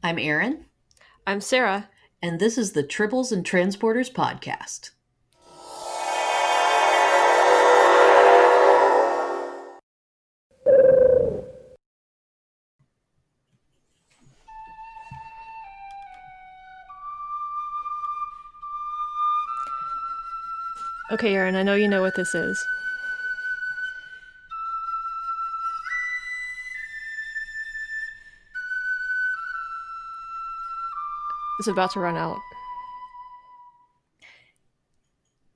I'm Erin, I'm Sarah. and this is the Tribbles and Transporters podcast. Okay, Erin, I know you know what this is. It's about to run out.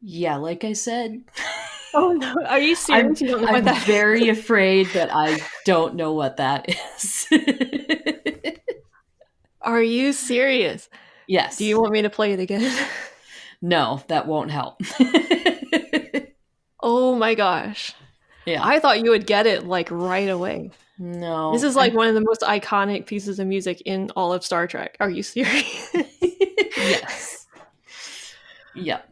Yeah, like I said, Oh no, are you I'm serious? You don't know what I'm that is? very afraid that I don't know what that is. Are you serious? Do you Yes. want me to play it again? No, that won't help. Oh my gosh. Yeah. I thought you would get it like right away. This No. is like one of the most iconic pieces of music in all of Star Trek. Are you serious? Yes. Yep.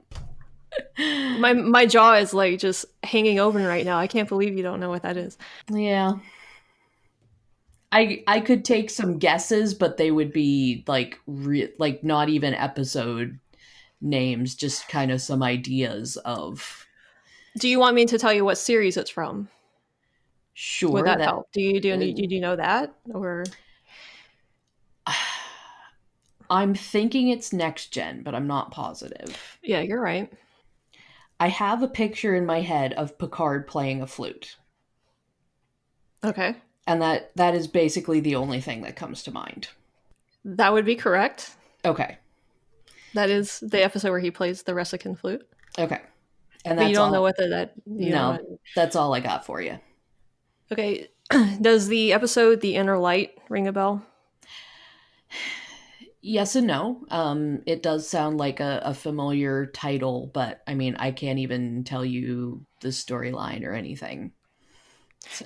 My jaw is like just hanging open right now. I can't believe you don't know what that is. Yeah. I could take some guesses, but they would be like not even episode names, just kind of some ideas of. Do you want me to tell you what series it's from? Would Sure, that that help? Do you uh, know that or I'm thinking it's next gen, but I'm not positive. yeah, you're right. I have a picture in my head of Picard playing a flute, Okay. and that is basically the only thing that comes to mind. That would be correct. Okay. That is the episode where he plays the Resican flute. Okay. And But you that's don't know all. what that you know No, what. that's all I got for you. Okay. Does the episode The Inner Light ring a bell? Yes and no. It does sound like a familiar title, but I mean, I can't even tell you the storyline or anything.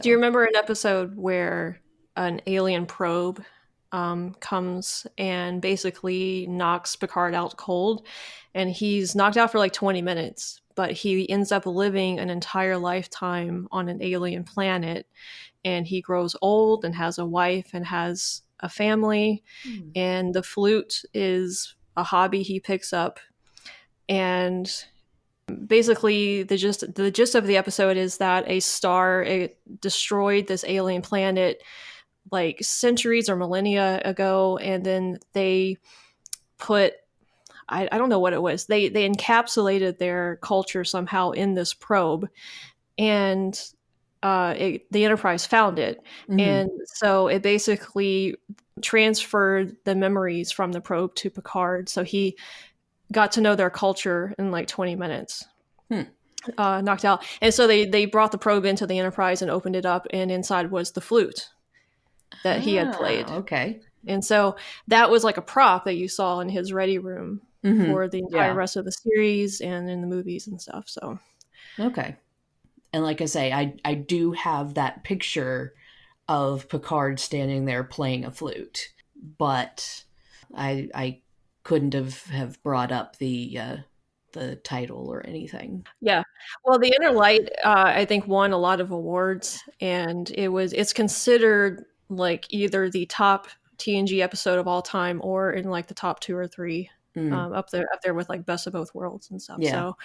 Do you So, remember an episode where an alien probe comes and basically knocks Picard out cold? And he's knocked out for like 20 minutes, but he ends up living an entire lifetime on an alien planet. And he grows old and has a wife and has a family. And the flute is a hobby he picks up. And basically the gist of the episode is that a star it destroyed this alien planet like centuries or millennia ago, and then they put I don't know what it was. They encapsulated their culture somehow in this probe, and the Enterprise found it, mhm. and so it basically transferred the memories from the probe to Picard. So he got to know their culture in like 20 minutes. Hmm. Knocked out. And so they brought the probe into the Enterprise and opened it up, and inside was the flute that he had Ah, played. okay. And so that was like a prop that you saw in his ready room Mhm. for the entire Yeah. rest of the series and in the movies and stuff. So Okay. And like I say, I do have that picture of Picard standing there playing a flute, but I couldn't have brought up the title or anything. yeah, well, The Inner Light, I think won a lot of awards, and it's considered like either the top TNG episode of all time or in like the top two or three, Mm, up there with like Best of Both Worlds and stuff. yeah. So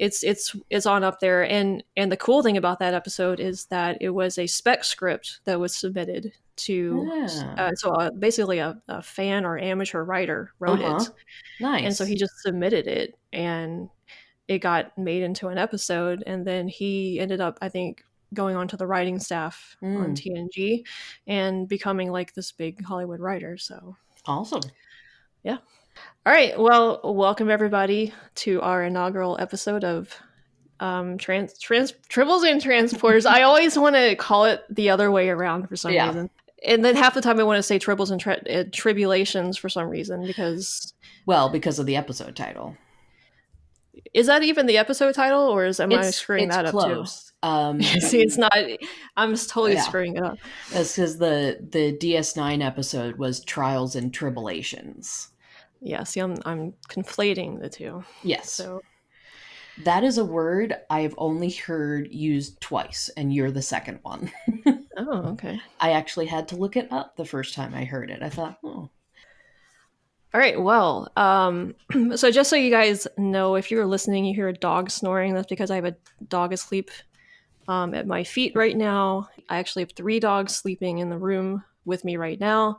it's on up there, and the cool thing about that episode is that it was a spec script that was submitted to. Yeah. Basically, a fan or amateur writer wrote Uh-huh. it, and so he Nice. just submitted it, and it got made into an episode, and then he ended up, I think, going on to the writing staff on Mm, TNG and becoming like this big Hollywood writer. So, awesome. yeah. All right. Well, welcome everybody to our inaugural episode of Tribbles and Transporters. I always want to call it the other way around for some Yeah. reason. And then half the time I want to say Tribbles and Tribulations for some reason because Well, because of the episode title. is that even the episode title, or am I screwing It's that up too? close. See, it's not. I'm just totally Yeah. screwing it up. That's because the DS9 episode was Trials and Tribulations. Yeah. See, I'm conflating the two. Yes. So That is a word I've only heard used twice, and you're the second one. oh, okay. I actually had to look it up the first time I heard it. I thought, oh. All right, well, so just so you guys know, if you're listening, you hear a dog snoring, that's because I have a dog asleep at my feet right now. I actually have three dogs sleeping in the room with me right now,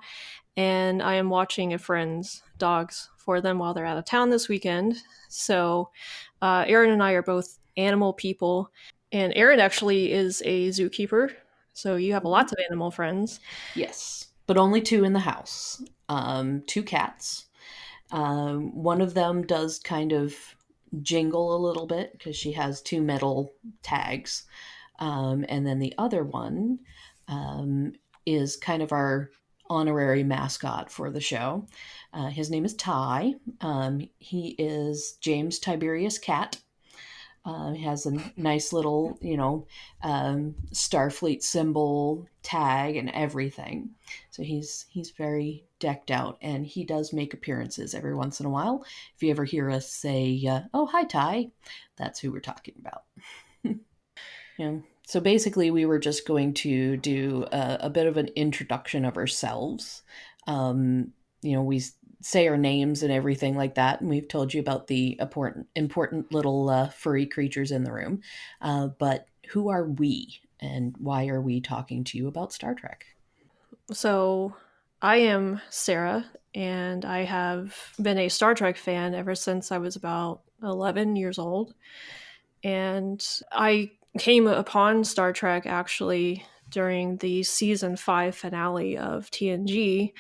and I am watching a friend's dogs for them while they're out of town this weekend. So, Erin and I are both animal people, and Erin actually is a zookeeper. So you have Mhm. lots of animal friends. Yes, but only two in the house. Two cats. One of them does kind of jingle a little bit because she has two metal tags. And then the other one um, is kind of our honorary mascot for the show. His name is Ty. He is James Tiberius Cat. He has a nice little, Starfleet symbol tag and everything. So he's very decked out, and he does make appearances every once in a while. If you ever hear us say, "Oh, hi, Ty," that's who we're talking about. Yeah. So basically, we were just going to do a bit of an introduction of ourselves. We say our names and everything like that, and we've told you about the important little furry creatures in the room. But who are we, and why are we talking to you about Star Trek? So I am Sarah, and I have been a Star Trek fan ever since I was about 11 years old. And I came upon Star Trek actually during the season 5 finale of TNG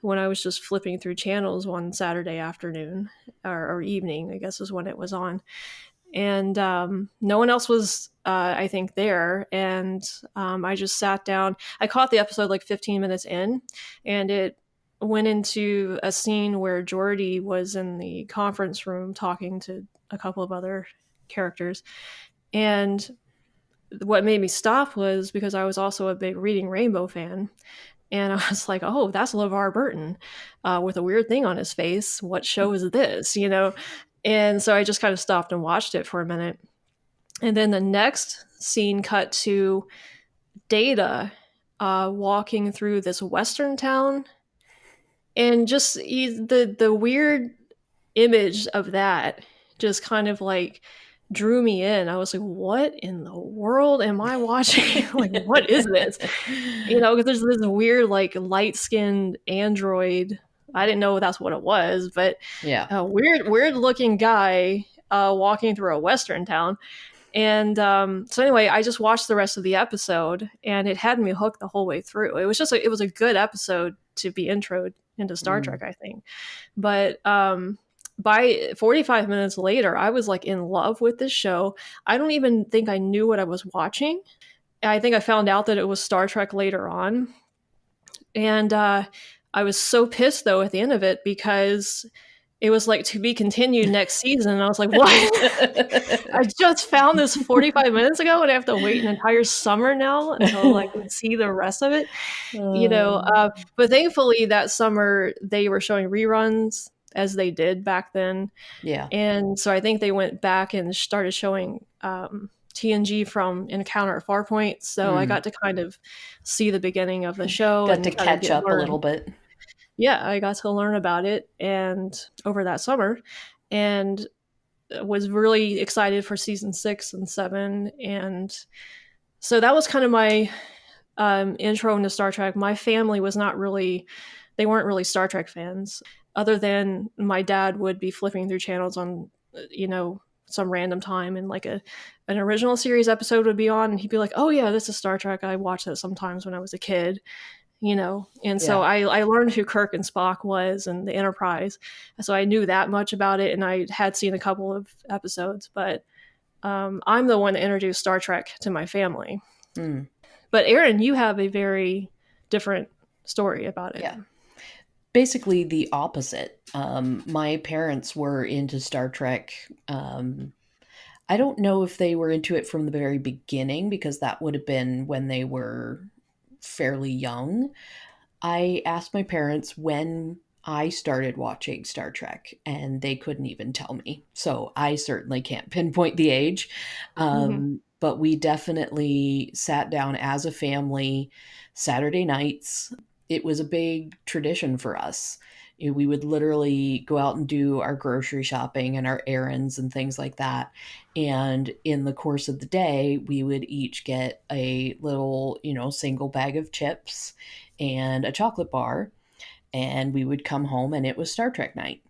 when I was just flipping through channels one Saturday afternoon or evening, I guess is when it was on. And no one else was, I think, there. And I just sat down. I caught the episode like 15 minutes in, and it went into a scene where Geordi was in the conference room talking to a couple of other characters. And what made me stop was because I was also a big Reading Rainbow fan. And I was like, oh, that's LeVar Burton with a weird thing on his face. What show is this? And so I just kind of stopped and watched it for a minute. And then the next scene cut to Data walking through this western town, and just the weird image of that just kind of like drew me in. I was like, "What in the world am I watching? Like, what is this?" Because there's this weird like light skinned android. I didn't know that's what it was, but Yeah. a weird looking guy walking through a western town. And so anyway, I just watched the rest of the episode, and it had me hooked the whole way through. It was a good episode to be introed into Star Mm. Trek, I think. But by 45 minutes later, I was like in love with this show. I don't even think I knew what I was watching. I think I found out that it was Star Trek later on. And I was so pissed though at the end of it because it was like to be continued next season. And I was like, what? I just found this 45 minutes ago and I have to wait an entire summer now until I can see the rest of it. But thankfully that summer they were showing reruns as they did back then. yeah. And so I think they went back and started showing TNG from Encounter at Farpoint. So I Mm. got to kind of see the beginning of the show Got to and kind of catch get up a learn. little bit. Yeah, I got to learn about it and over that summer, and was really excited for season 6 and 7. And so that was kind of my intro into Star Trek. My family was not really, they weren't really Star Trek fans, other than my dad would be flipping through channels on, some random time, and like an original series episode would be on, and he'd be like, "Oh yeah, this is Star Trek. I watched it sometimes when I was a kid." And so Yeah. I learned who Kirk and Spock was and the Enterprise. So I knew that much about it, and I had seen a couple of episodes, but I'm the one that introduced Star Trek to my family. Mm. But Erin, you have a very different story about it. Yeah. Basically the opposite. My parents were into Star Trek. I don't know if they were into it from the very beginning because that would have been when they were fairly young. I asked my parents when I started watching Star Trek, and they couldn't even tell me. So I certainly can't pinpoint the age. Mm-hmm. But we definitely sat down as a family Saturday nights. it was a big tradition for us. We would literally go out and do our grocery shopping and our errands and things like that. And in the course of the day, we would each get a little, single bag of chips and a chocolate bar. And we would come home and it was Star Trek night.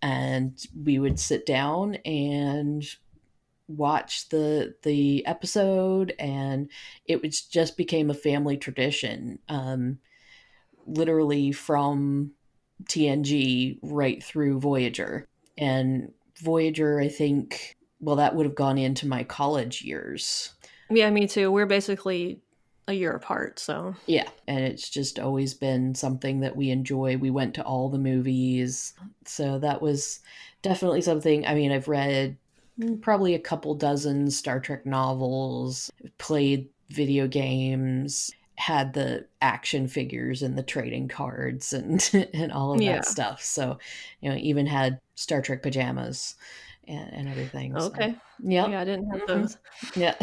And we would sit down and watch the episode, and it was just became a family tradition, literally from TNG right through Voyager. And Voyager, I think, well, that would have gone into my college years. Yeah, me too. We're basically a year apart, so Yeah, and it's just always been something that we enjoy. We went to all the movies, so that was definitely something. I mean, I've read probably a couple dozen Star Trek novels, played video games, had the action figures and the trading cards and and all of yeah. that stuff. So, even had Star Trek pajamas and everything. So, Okay. yep. Yeah, I didn't have Hmm. those. Yeah.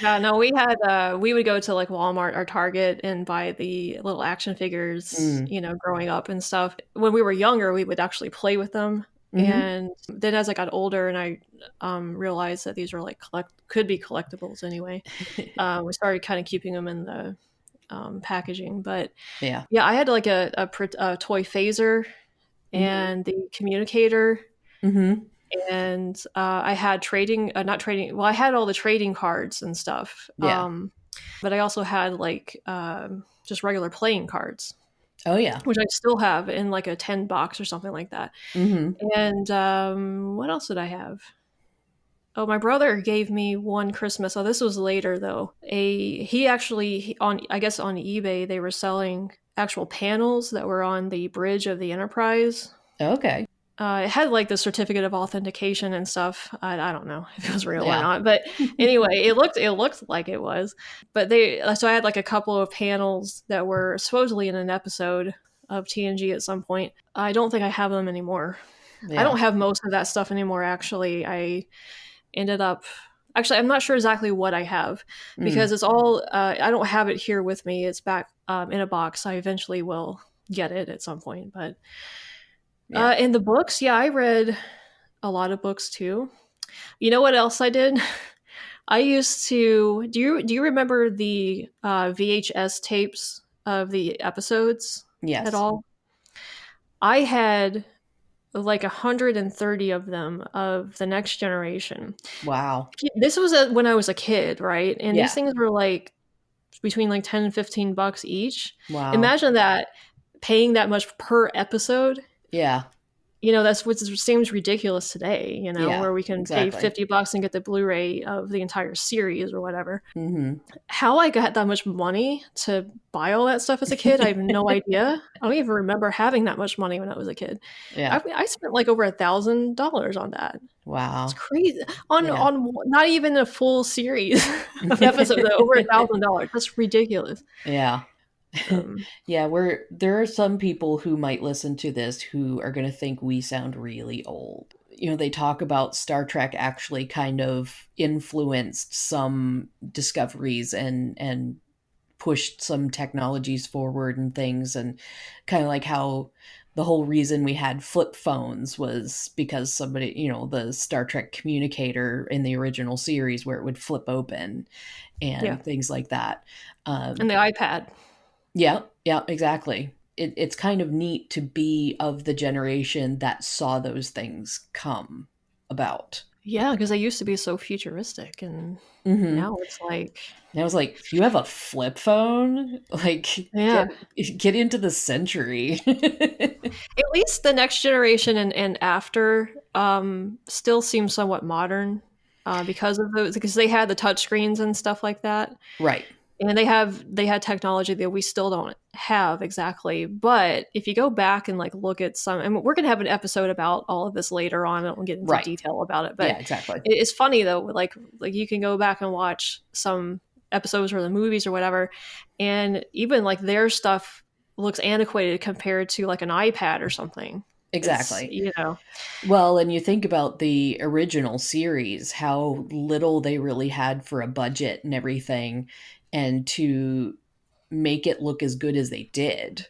Yeah, no, we had we would go to like Walmart or Target and buy the little action figures, Mm. growing up and stuff. When we were younger, we would actually play with them. Hmm. And then as I got older and I realized that these were like could be collectibles anyway, we started kind of keeping them in the packaging. But Yeah. yeah, I had like a toy phaser Hmm. and the communicator, Hmm. and I had trading, not trading. Well, I had all the trading cards and stuff, Yeah. but I also had like just regular playing cards, Oh yeah. which I still have in like a 10 box or something like that. Hmm. And what else did I have? Oh, my brother gave me one Christmas. Oh, this was later though. He actually on, I guess on eBay they were selling actual panels that were on the bridge of the Enterprise. Okay. It had like the certificate of authentication and stuff. I don't know if it was real or Yeah. not, but anyway, it looked like it was. But so I had like a couple of panels that were supposedly in an episode of TNG at some point. I don't think I have them anymore. I Yeah. don't have most of that stuff anymore. Actually, I ended up. Actually, I'm not sure exactly what I have Mm. because it's all. I don't have it here with me. It's back in a box. I eventually will get it at some point, but Yeah. in the books, yeah, I read a lot of books too. You know what else I did? I used to. Do you remember the VHS tapes of the episodes at Yes. all? I had like 130 of them of the Next Generation. Wow. This was when I was a kid, right? And these Yeah. things were like between like 10 and 15 bucks each. Wow. Imagine that, paying that much per episode. Yeah. That's what seems ridiculous today, Yeah. where we can pay Exactly. $50 and get the Blu-ray of the entire series or whatever. Hmm. How I got that much money to buy all that stuff as a kid, I have no idea. I don't even remember having that much money when I was a kid. Yeah. I spent like over $1,000 on that. It's Wow. crazy. On Yeah. not even a full series of episodes, over $1,000. That's ridiculous. Yeah. Um, Yeah, there are some people who might listen to this who are going to think we sound really old. They talk about Star Trek actually kind of influenced some discoveries and pushed some technologies forward and things, and kind of like how the whole reason we had flip phones was because somebody, the Star Trek communicator in the original series where it would flip open yeah, and things like that. and the iPad. Yeah, yeah, exactly. It's kind of neat to be of the generation that saw those things come about. Yeah, because they used to be so futuristic, and Hmm. now it's like, And I was like, you have a flip phone? Like, yeah. get into the century. At least the Next Generation and after still seem somewhat modern because of those, because they had the touch screens and stuff like that. Right, And they had technology that we still don't have exactly. But if you go back and like look at some, and we're gonna have an episode about all of this later on, and we'll get into right. detail about it. But Yeah, exactly. it's funny though, like you can go back and watch some episodes or the movies or whatever, and even like their stuff looks antiquated compared to like an iPad or something. It's Exactly. Well, and you think about the original series, how little they really had for a budget and everything, and to make it look as good as they did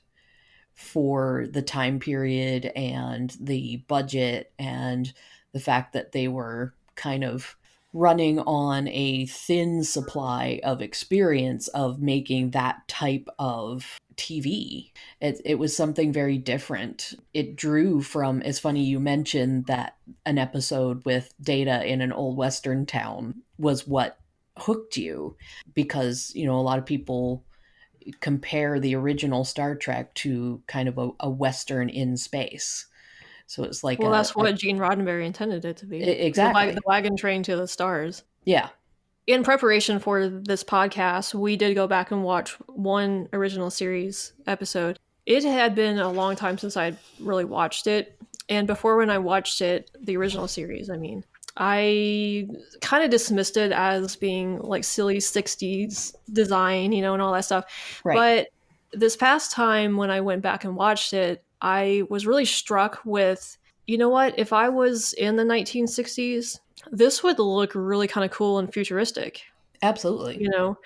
for the time period and the budget and the fact that they were kind of running on a thin supply of experience of making that type of TV. It was something very different. It drew from, it's funny you mentioned that an episode with Data in an old Western town was what hooked you, because, you know, a lot of people compare the original Star Trek to kind of a Western in space. So it's like Well, that's what Gene Roddenberry intended it to be. The exactly. wagon train to the stars. Yeah. In preparation for this podcast, we did go back and watch one original series episode. It had been a long time since I'd really watched it. And before, when I watched it, the original series, I mean, I kind of dismissed it as being like silly 60s design, you know, and all that stuff. Right. But this past time when I went back and watched it, I was really struck with, you know what, if I was in the 1960s, this would look really kind of cool and futuristic, Absolutely. you know?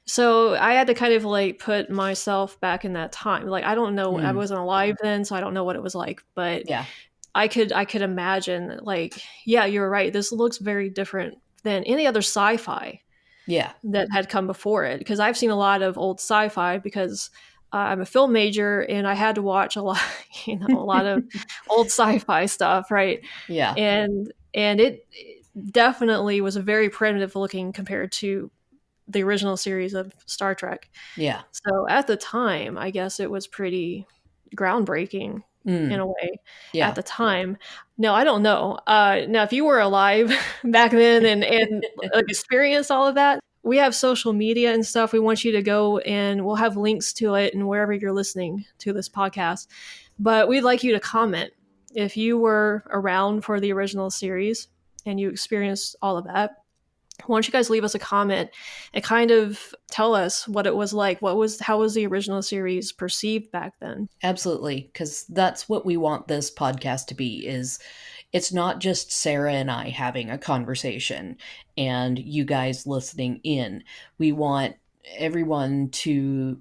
So I had to kind of like put myself back in that time. Like, I don't know, I wasn't alive then, so I don't know what it was like, but Yeah. I could imagine, like, yeah, you're right. This looks very different than any other sci-fi Yeah. that had come before it. Because I've seen a lot of old sci-fi because I'm a film major and I had to watch a lot, you know, a lot of old sci-fi stuff, right? Yeah. And it definitely was a very primitive looking compared to the original series of Star Trek. Yeah. So at the time, I guess it was pretty groundbreaking in a way at Yeah. the time. No, I don't know. Now, if you were alive back then and like, experienced all of that, we have social media and stuff. We want you to go, and we'll have links to it and wherever you're listening to this podcast. But we'd like you to comment if you were around for the original series and you experienced all of that. Why don't you guys leave us a comment and kind of tell us what it was like? How was the original series perceived back then? Absolutely, because that's what we want this podcast to be. Is it's not just Sarah and I having a conversation and you guys listening in. We want everyone to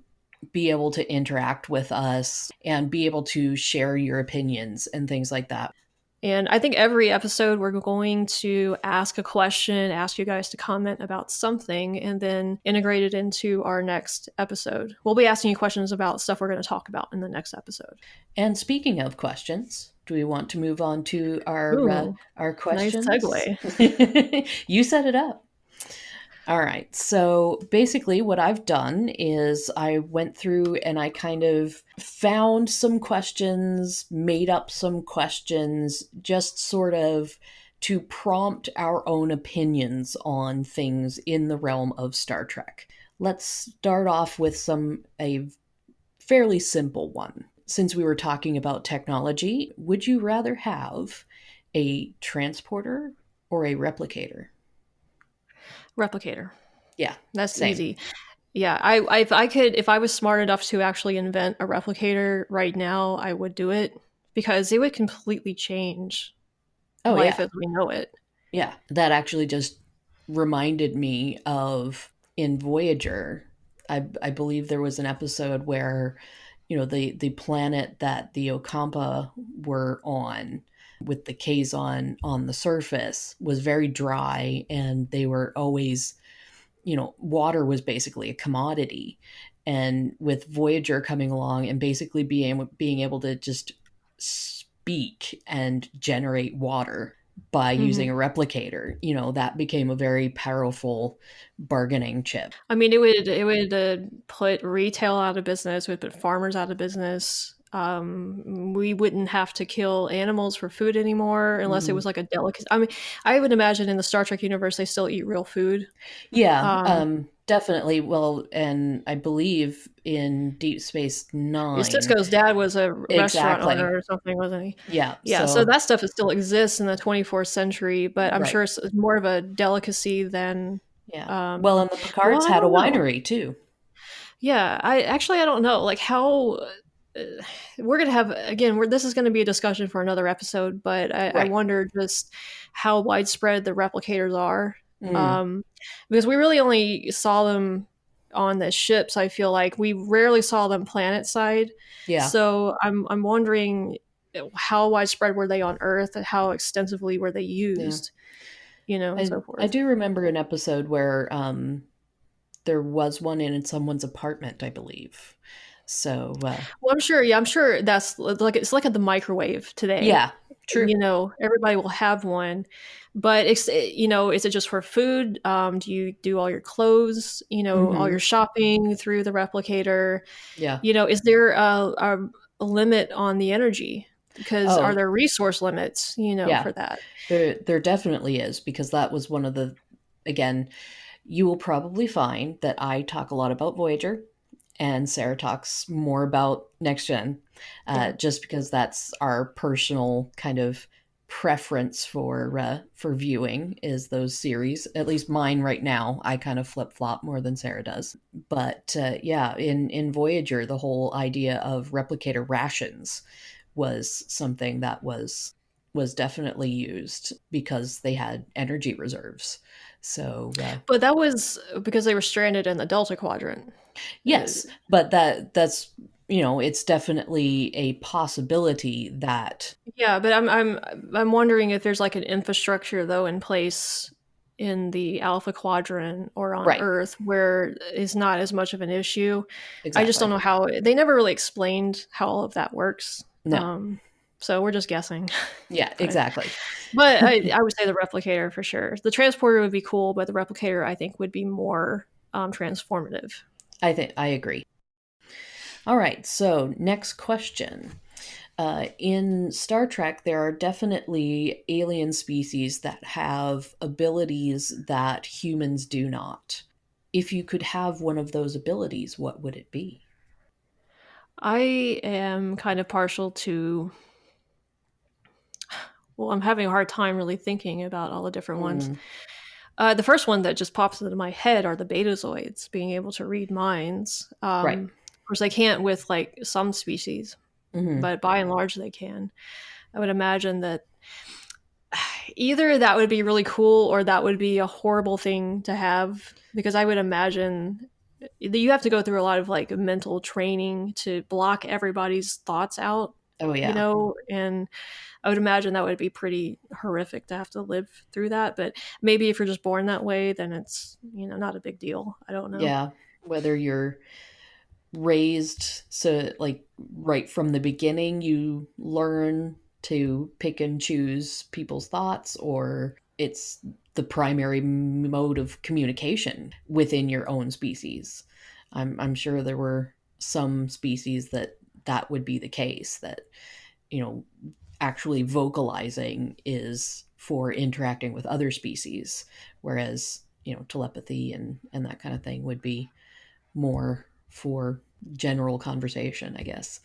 be able to interact with us and be able to share your opinions and things like that. And I think every episode we're going to ask a question, ask you guys to comment about something, and then integrate it into our next episode. We'll be asking you questions about stuff we're going to talk about in the next episode. And speaking of questions, do we want to move on to our questions? Nice segue. You set it up. All right. So basically, what I've done is I went through and I kind of found some questions, made up some questions, just sort of to prompt our own opinions on things in the realm of Star Trek. Let's start off with a fairly simple one. Since we were talking about technology, would you rather have a transporter or a replicator? Replicator. Yeah, that's same. easy. Yeah, if I was smart enough to actually invent a replicator right now, I would do it because it would completely change life as we know it. Yeah, that actually just reminded me of in Voyager. I believe there was an episode where, you know, the planet that the Okampa were on with the Kazon on the surface was very dry, and they were always, you know, water was basically a commodity. And with Voyager coming along and basically being able to just speak and generate water by using a replicator, you know, that became a very powerful bargaining chip. I mean, it would put retail out of business, would put farmers out of business. We wouldn't have to kill animals for food anymore unless it was like a delicacy. I mean, I would imagine in the Star Trek universe they still eat real food. Yeah, definitely. Well, and I believe in Deep Space Nine, Sisko's dad was a restaurant owner or something, wasn't he? Yeah. Yeah. So that stuff still exists in the 24th century, but I'm sure it's more of a delicacy than. Yeah. Well, and the Picards had a winery too. Yeah. I don't know, like how. We're going to have, again, this is going to be a discussion for another episode, but I wonder just how widespread the replicators are. Because we really only saw them on the ships, I feel like we rarely saw them planet side. Yeah. So I'm wondering how widespread were they on Earth and how extensively were they Yeah. used, and so I forth. do remember an episode where there was one in someone's apartment, I believe. So Well, I'm sure. Yeah, I'm sure that's like it's like at the microwave today. yeah, true. Everybody will have one, but is it just for food? Do you do all your clothes? All your Mhm. shopping through the replicator? Yeah. Is there a limit on the energy? Because are Oh, there resource limits? yeah. For that? There definitely is, because that was one of the, again, you will probably find that I talk a lot about Voyager and Sarah talks more about Next Gen, Yeah. just because that's our personal kind of preference for viewing is those series. At least mine right now, I kind of flip flop more than Sarah does. But yeah, in Voyager, the whole idea of replicator rations was something that was definitely used because they had energy reserves. So But that was because they were stranded in the Delta Quadrant. Uh, yes, but that's it's definitely a possibility that Yeah, but I'm wondering if there's like an infrastructure though in place in the Alpha Quadrant or on right, Earth where it's not as much of an issue. I just don't exactly. know how they never really explained how all of that works. No. So we're just guessing. Yeah, but exactly. but I would say the replicator for sure. The transporter would be cool, but the replicator I think would be more transformative. I think I agree. All right, so next question. In Star Trek, there are definitely alien species that have abilities that humans do not. If you could have one of those abilities, what would it be? I am kind of partial to. Well, I'm having a hard time really thinking about all the different ones. Mm, The first one that just pops into my head are the betazoids, being able to read minds. right. Of course, they can't with like some species, Hmm. but by and large, they can. I would imagine that either that would be really cool or that would be a horrible thing to have because I would imagine that you have to go through a lot of like mental training to block everybody's thoughts out, Oh yeah. and I would imagine that would be pretty horrific to have to live through that. But maybe if you're just born that way, then it's, not a big deal. I don't know. Yeah. Whether you're raised so like right from the beginning you learn to pick and choose people's thoughts, or it's the primary mode of communication within your own species. I'm sure there were some species that that would be the case, that you know actually vocalizing is for interacting with other species, whereas telepathy and that kind of thing would be more for general conversation, I guess.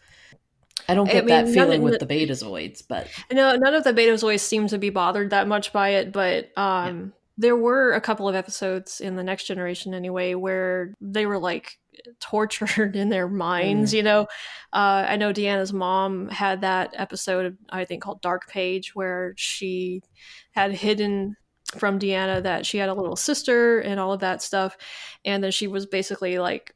I don't I get that mean, none, feeling with the betazoids, but no, none of the betazoids seem to be bothered that much by it, but yeah. there were a couple of episodes in the Next Generation anyway where they were like tortured in their minds. Mm, I know Deanna's mom had that episode, I think called Dark Page, where she had hidden from Deanna that she had a little sister and all of that stuff, and then she was basically like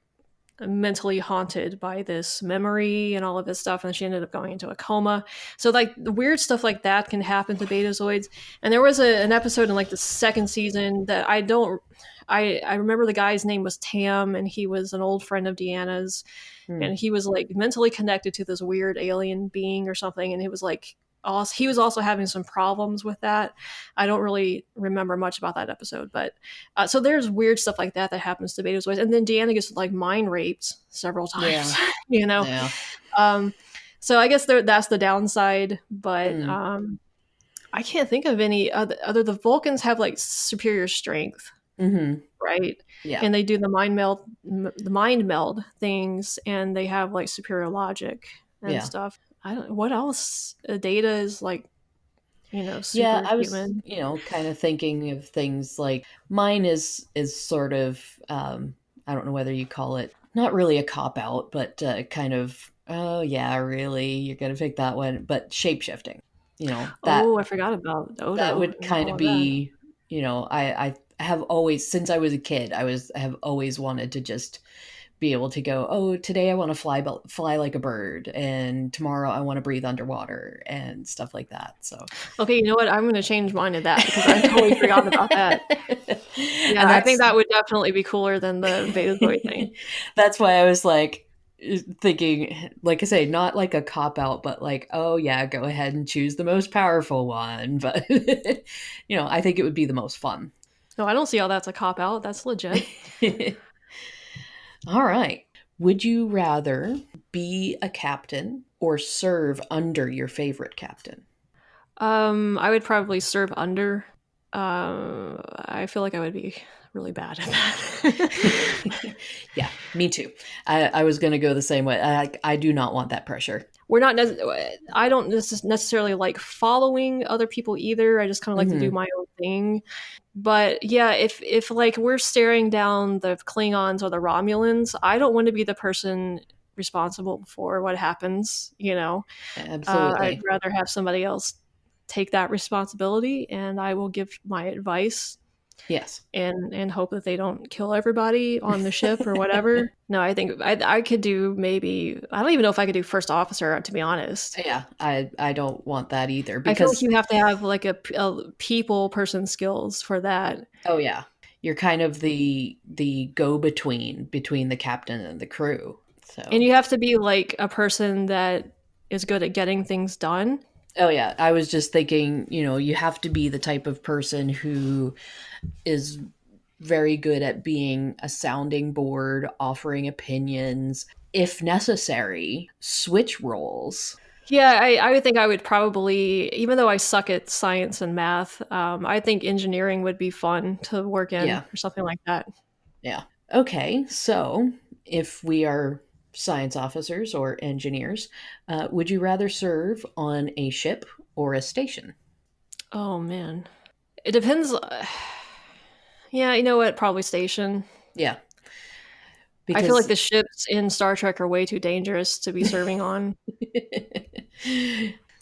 mentally haunted by this memory and all of this stuff, and she ended up going into a coma. So like the weird stuff like that can happen to betazoids. And there was an episode in like the second season that I remember the guy's name was Tam, and he was an old friend of Deanna's, mm, and he was like mentally connected to this weird alien being or something, and it was like also, he was also having some problems with that. I don't really remember much about that episode, but so there's weird stuff like that that happens to betazoids, and then Deanna gets like mind raped several yeah. times. you know, Yeah. um, so I guess that's the downside, but Mm, I can't think of any other. The Vulcans have like superior strength, mm-hmm. right? Yeah. And they do the mind meld things, and they have like superior logic and Yeah. stuff. I don't. What else? Data is like Yeah, I was, superhuman. kind of thinking of things like mine is sort of I don't know whether you call it, not really a cop out, but kind of, oh yeah, really, you're gonna pick that one, but shape shifting. Oh, I forgot about That Odo would and kind all of of that. be, I have always, since I was a kid, I have always wanted to just be able to go, oh, today I want to fly like a bird, and tomorrow I want to breathe underwater and stuff like that. So, Okay, you know what? I'm going to change mine to that because I totally forgot about that. Yeah, and I think that would definitely be cooler than the Betazoid thing. that's why I was like thinking, like I say, not like a cop out, but like, oh yeah, go ahead and choose the most powerful one. But I think it would be the most fun. No, I don't see how that's a cop out. That's legit. All right. Would you rather be a captain or serve under your favorite captain? I would probably serve under. I feel like I would be really bad at that. Yeah, me too. I was going to go the same way. I do not want that pressure. We're not. I don't necessarily like following other people either. I just kind of like to do Hmm. my own thing. But yeah, if like we're staring down the Klingons or the Romulans, I don't want to be the person responsible for what happens. I'd Absolutely. rather have somebody else take that responsibility, and I will give my advice Yes. and hope that they don't kill everybody on the ship or whatever. No, I think I could do maybe. I don't even know if I could do first officer, to be honest. Yeah, I don't want that either I feel like because you have to have like a people person skills for that. oh yeah, you're kind of the go between the captain and the crew. And So you have to be like a person that is good at getting things done. oh yeah, I was just thinking, you have to be the type of person who is very good at being a sounding board, offering opinions, if necessary, switch roles. Yeah, I would think I would probably, even though I suck at science and math, I think engineering would be fun to work in Yeah, or something like that. yeah. Okay, so if we are science officers or engineers, would you rather serve on a ship or a station? Oh man, it depends. Yeah, you know what? Probably station. Yeah, I feel like because the ships in Star Trek are way too dangerous to be serving on.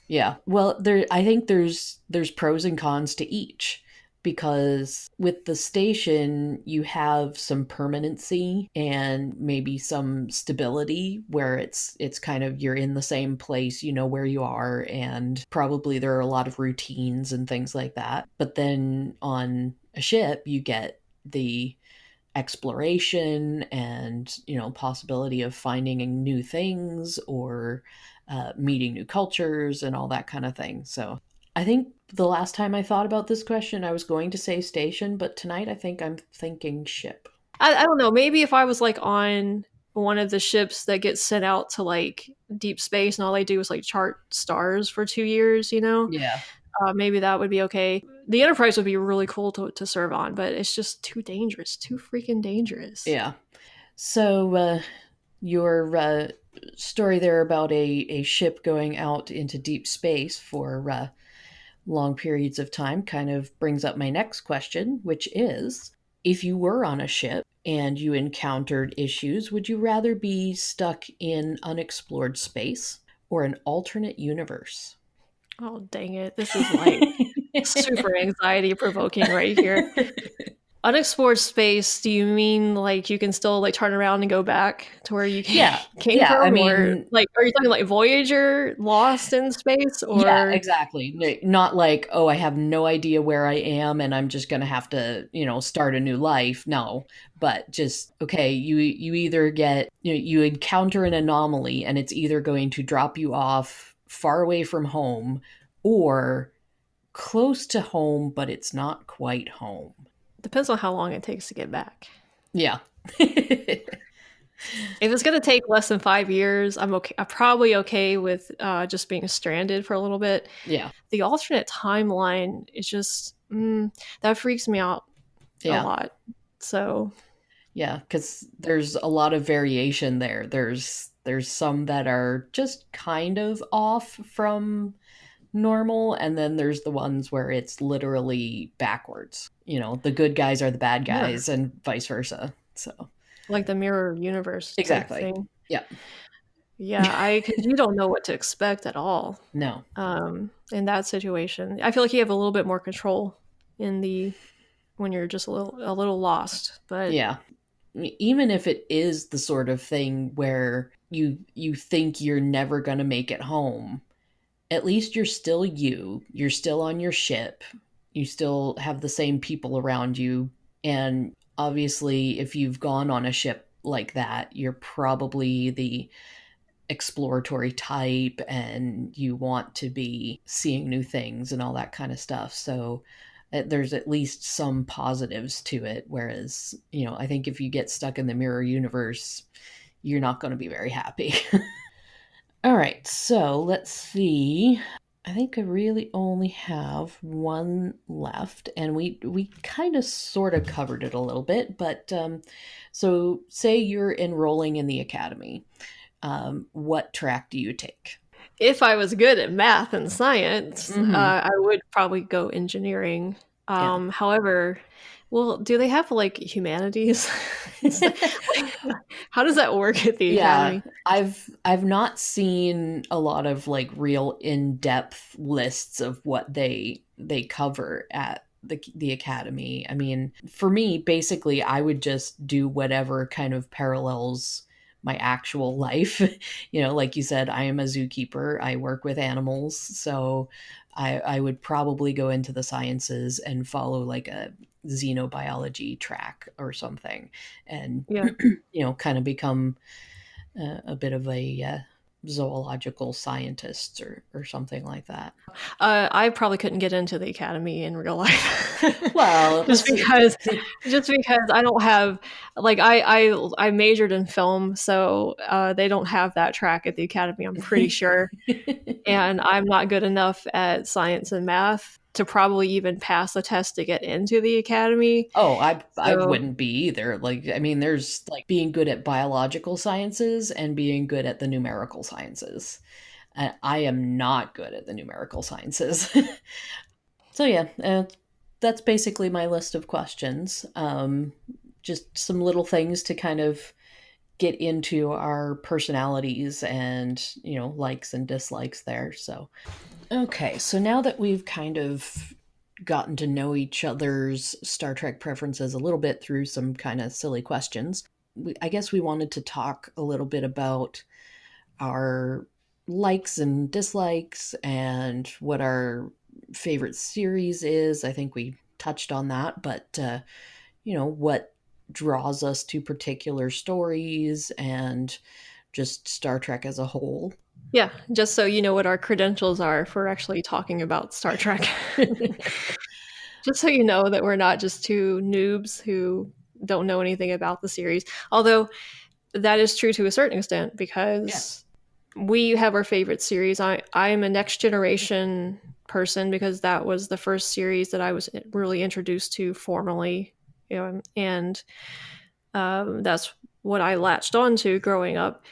yeah. Well, I think there's pros and cons to each because with the station you have some permanency and maybe some stability where it's kind of you're in the same place, you know where you are, and probably there are a lot of routines and things like that. But then on a ship you get the exploration and possibility of finding new things or meeting new cultures and all that kind of thing. So I think the last time I thought about this question I was going to say station, but tonight I think I'm thinking ship. I don't know. Maybe if I was like on one of the ships that gets sent out to like deep space and all they do is like chart stars for 2 years, Yeah. maybe that would be okay. The Enterprise would be really cool to serve on, but it's just too dangerous, too freaking dangerous. Yeah. So your story there about a ship going out into deep space for long periods of time kind of brings up my next question, which is if you were on a ship and you encountered issues, would you rather be stuck in unexplored space or an alternate universe? Oh, dang it. This is like super anxiety provoking right here. Unexplored space, do you mean like you can still like turn around and go back to where you Yeah. came Yeah. I from? Or mean, like, are you talking like Voyager lost in space? yeah, Or exactly. Not like, oh, I have no idea where I am and I'm just going to have to, start a new life. No, but just okay, you either get, you encounter an anomaly and it's either going to drop you off far away from home or close to home, but it's not quite home. depends on how long it takes to get back. Yeah. If it's gonna take less than 5 years, I'm okay. I'm probably okay with just being stranded for a little bit. Yeah. The alternate timeline is just that freaks me out a Yeah. lot. So Yeah, because there's a lot of variation there. There's some that are just kind of off from normal, and then there's the ones where it's literally backwards. The good guys are the bad yeah, guys, and vice versa. So like the mirror universe type exactly. thing. Yeah. Yeah, because you don't know what to expect at all No. in that situation. I feel like you have a little bit more control in the when you're just a little lost. But Yeah. Even if it is the sort of thing where you think you're never going to make it home, at least you're still you. You're still on your ship. You still have the same people around you. And obviously, if you've gone on a ship like that, you're probably the exploratory type and you want to be seeing new things and all that kind of stuff. So there's at least some positives to it. Whereas, I think if you get stuck in the mirror universe, you're not going to be very happy. All right, so let's see. I think I really only have one left, and we kind of sort of covered it a little bit. But so say you're enrolling in the academy. What track do you take? if I was good at math and science, Mm-hmm. I would probably go engineering. Yeah. However, well, do they have like humanities? Like, how does that work at the Yeah, academy? I've not seen a lot of like real in-depth lists of what they cover at the academy. I mean, for me, basically I would just do whatever kind of parallels my actual life. Like you said, I am a zookeeper. I work with animals, so I would probably go into the sciences and follow like a xenobiology track or something, and Yeah. kind of become a bit of a zoological scientist or something like that. I probably couldn't get into the academy in real life, Well, just that's because, just because I don't have like I majored in film, so they don't have that track at the academy. I'm pretty sure, and I'm not good enough at science and math to probably even pass the test to get into the academy. Oh, I So wouldn't be either. Like, I mean, there's like being good at biological sciences and being good at the numerical sciences. I am not good at the numerical sciences. So yeah, that's basically my list of questions. Just some little things to kind of get into our personalities and likes and dislikes there. So okay, so now that we've kind of gotten to know each other's Star Trek preferences a little bit through some kind of silly questions, I guess we wanted to talk a little bit about our likes and dislikes and what our favorite series is. I think we touched on that, but what draws us to particular stories and just Star Trek as a whole. yeah, just so you know what our credentials are for actually talking about Star Trek. Just so you know that we're not just two noobs who don't know anything about the series. Although that is true to a certain extent Yeah. because we have our favorite series. I'm a Next Generation person because that was the first series that I was really introduced to formally, and that's what I latched onto growing up.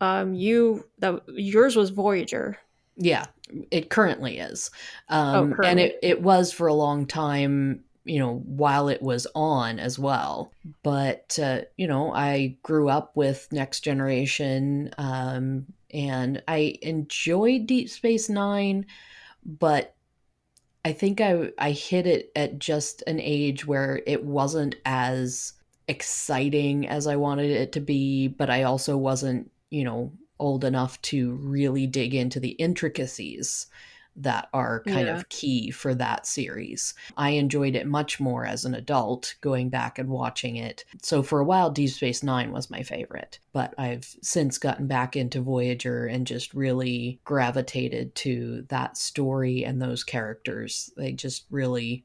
Yours was Voyager. Yeah, it currently is. Oh, And currently. it was for a long time, while it was on as well. But, I grew up with Next Generation, and I enjoyed Deep Space Nine, but I think I hit it at just an age where it wasn't as exciting as I wanted it to be, but I also wasn't, old enough to really dig into the intricacies that are kind Yeah. of key for that series. I enjoyed it much more as an adult going back and watching it. So for a while, Deep Space Nine was my favorite, but I've since gotten back into Voyager and just really gravitated to that story and those characters. They just really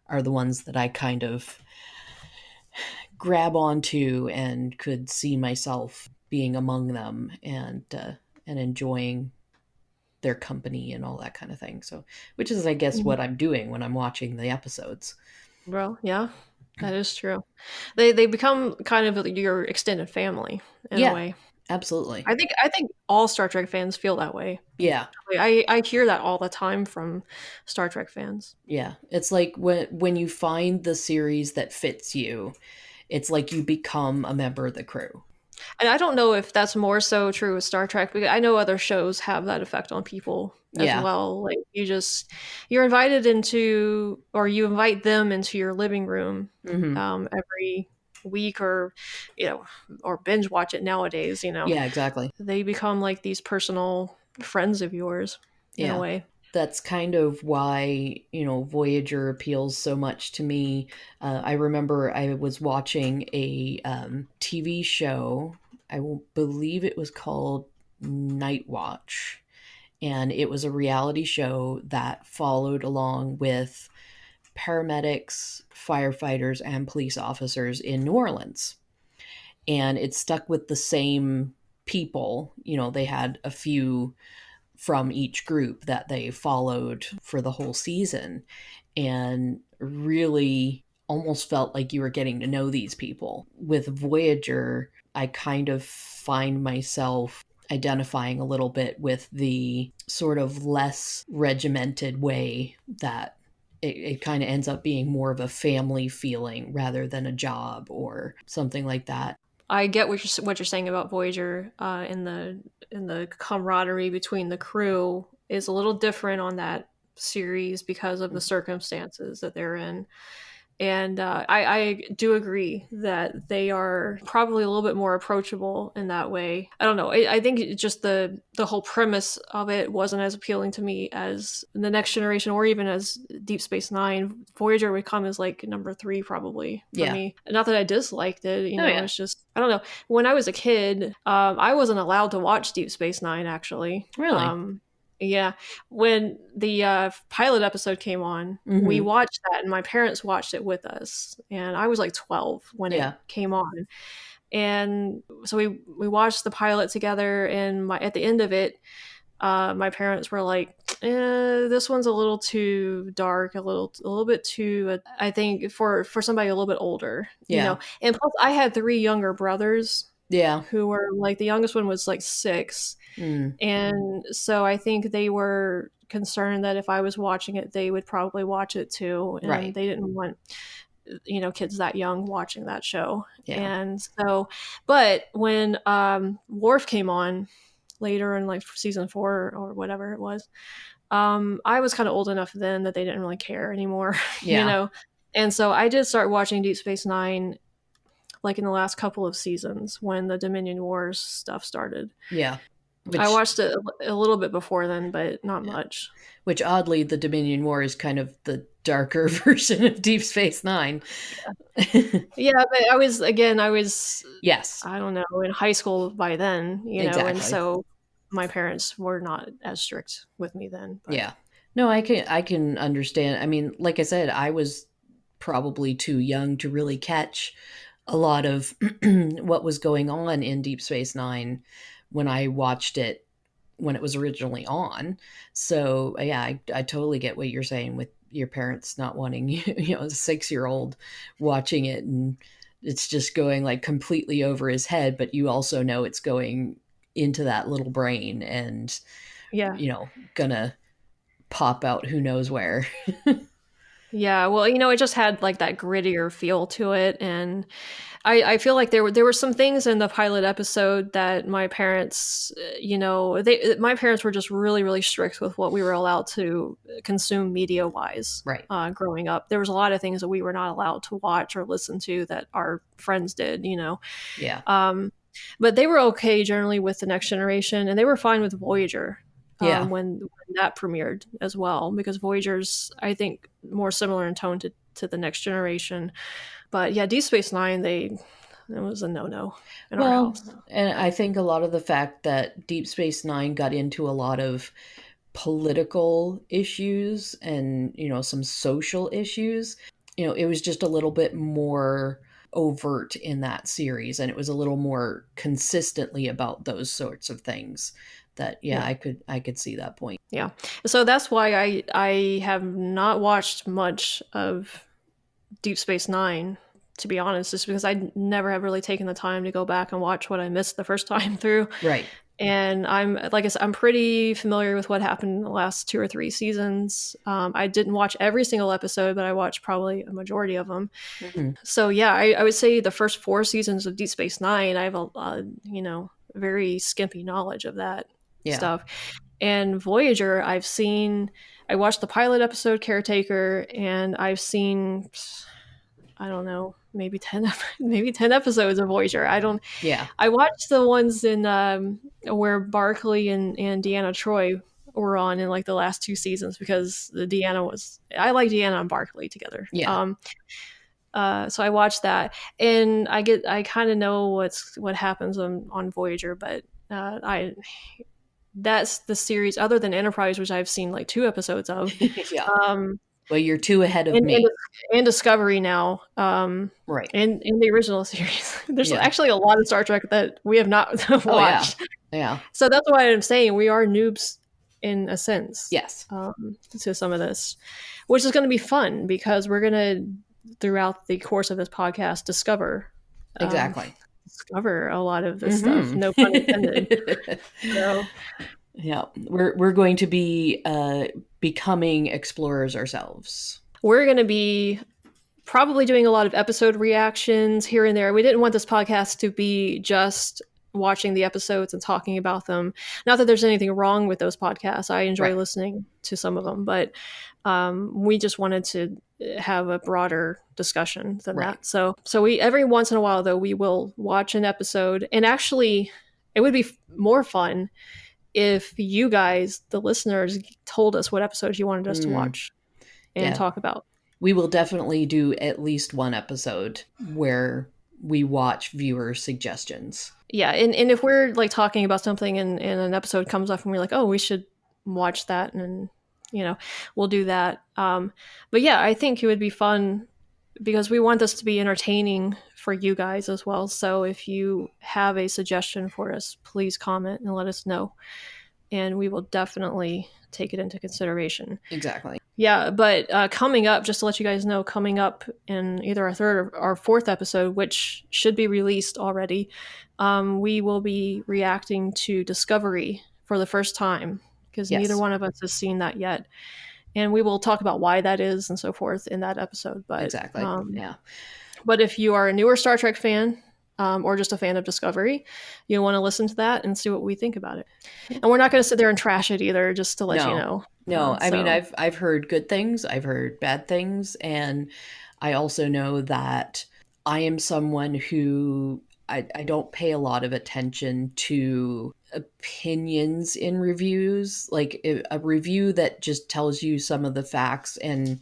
are the ones that I kind of grab onto and could see myself being among them and enjoying their company and all that kind of thing. So, which is, I guess, Mhm. what I'm doing when I'm watching the episodes. Well, yeah, that is true. They become kind of your extended family in a Yeah, way. absolutely. I think all Star Trek fans feel that way. Yeah, Like, I hear that all the time from Star Trek fans. yeah. It's like when you find the series that fits you, it's like you become a member of the crew. And I don't know if that's more so true with Star Trek, because I know other shows have that effect on people as Yeah. well. Like you're invited into, or you invite them into your living room Hmm. every week, or you know, or binge watch it nowadays. Yeah, exactly. They become like these personal friends of yours in a Yeah. way. That's kind of why, Voyager appeals so much to me. I remember I was watching a TV show. I will believe it was called Night Watch. And it was a reality show that followed along with paramedics, firefighters, and police officers in New Orleans. And it stuck with the same people. They had a few from each group that they followed for the whole season, and really almost felt like you were getting to know these people. With Voyager, I kind of find myself identifying a little bit with the sort of less regimented way that it kind of ends up being more of a family feeling rather than a job or something like that. I get what you're saying about Voyager, in the camaraderie between the crew is a little different on that series because of the circumstances that they're in. And I do agree that they are probably a little bit more approachable in that way. I don't know. I think just the whole premise of it wasn't as appealing to me as the Next Generation, or even as Deep Space Nine. Voyager would come as like number three probably for Yeah. me. Not that I disliked it. Oh, yeah. It's just I don't know. When I was a kid, I wasn't allowed to watch Deep Space Nine actually. Really? Yeah, when the pilot episode came on, we Mm-hmm. watched that, and my parents watched it with us. And I was like 12 when it Yeah. came on, and so we watched the pilot together. And at the end of it, my parents were like, "This one's a little too dark, a little bit too. I think for somebody a little bit older, Yeah. And plus, I had three younger brothers Yeah. who were like the youngest one was like 6, Mm. and so I think they were concerned that if I was watching it, they would probably watch it too. And Right. they didn't want, kids that young watching that show. Yeah. And so, but when Worf came on later in like season 4 or whatever it was, I was kind of old enough then that they didn't really care anymore, Yeah. And so I did start watching Deep Space Nine like in the last couple of seasons when the Dominion Wars stuff started. Yeah. I Which, watched it a little bit before then, but not yeah. much. Which oddly, the Dominion War is kind of the darker version of Deep Space Nine. Yeah, but I was, Yes, I don't know, in high school by then, and exactly. so my parents were not as strict with me then, but Yeah. No, I can understand. I mean, like I said, I was probably too young to really catch a lot of what was going on in Deep Space Nine when I watched it when it was originally on. So yeah, I totally get what you're saying with your parents not wanting a 6-year-old watching it, and it's just going like completely over his head, but you also know it's going into that little brain and yeah. gonna pop out who knows where. Yeah, well, it just had like that grittier feel to it, and I feel like there were some things in the pilot episode that my parents, my parents were just really really strict with what we were allowed to consume media wise. Right. Growing up, there was a lot of things that we were not allowed to watch or listen to that our friends did. Yeah. Um, but they were okay generally with the Next Generation, and they were fine with Voyager Yeah. when that premiered as well, because Voyager's, I think, more similar in tone to the Next Generation. But yeah, Deep Space Nine, it was a no in our Well, house. and I think a lot of the fact that Deep Space Nine got into a lot of political issues and, some social issues, it was just a little bit more overt in that series, and it was a little more consistently about those sorts of things that, yeah, Yeah, I could see that point. yeah. So that's why I have not watched much of Deep Space Nine, to be honest, just because I never have really taken the time to go back and watch what I missed the first time through. Right. And I'm like I said, I'm pretty familiar with what happened in the last 2 or 3 seasons. I didn't watch every single episode, but I watched probably a majority of them. Mm-hmm. So yeah, I would say the first 4 seasons of Deep Space Nine, I have very skimpy knowledge of that Yeah. stuff. And Voyager, I watched the pilot episode Caretaker, and I've seen, I don't know, maybe 10, maybe 10 episodes of Voyager. Yeah. I watched the ones in where Barkley and Deanna Troy were on in like the last 2 seasons, because I like Deanna and Barkley together. Yeah. So I watched that, and I kind of know what happens on Voyager, but I that's the series other than Enterprise, which I've seen like 2 episodes of. Yeah. Um, Well, you're two ahead of and, me. and Discovery now. Right. In the original series, there's Yeah. actually a lot of Star Trek that we have not Oh, yeah. watched. Yeah. So that's why I'm saying we are noobs in a sense, Yes. to some of this, which is going to be fun because we're going to, throughout the course of this podcast, um, Exactly. discover a lot of this stuff. Mm-hmm. No pun intended. So Yeah. We're going to be becoming explorers ourselves. we're going to be probably doing a lot of episode reactions here and there. We didn't want this podcast to be just watching the episodes and talking about them. Not that there's anything wrong with those podcasts. I enjoy Right. listening to some of them, but we just wanted to have a broader discussion than Right. that. So we every once in a while though we will watch an episode, and actually it would be more fun if you guys, the listeners, told us what episodes you wanted us to Mm, watch and yeah. talk about. We will definitely do at least one episode where we watch viewer suggestions. Yeah, and if we're like talking about something and an episode comes up and we're like, oh, we should watch that, and we'll do that. But yeah, I think it would be fun because we want this to be entertaining for you guys as well. So if you have a suggestion for us, please comment and let us know, and we will definitely take it into consideration. Exactly. Yeah, but coming up, just to let you guys know, coming up in either our third or our fourth episode, which should be released already, we will be reacting to Discovery for the first time because Yes. neither one of us has seen that yet. And we will talk about why that is and so forth in that episode. But Exactly. Yeah. but if you are a newer Star Trek fan, or just a fan of Discovery, you'll want to listen to that and see what we think about it. And we're not going to sit there and trash it either, just to let you know. No, I mean, I've heard good things, I've heard bad things, and I also know that I am someone who I don't pay a lot of attention to opinions in reviews. Like a review that just tells you some of the facts and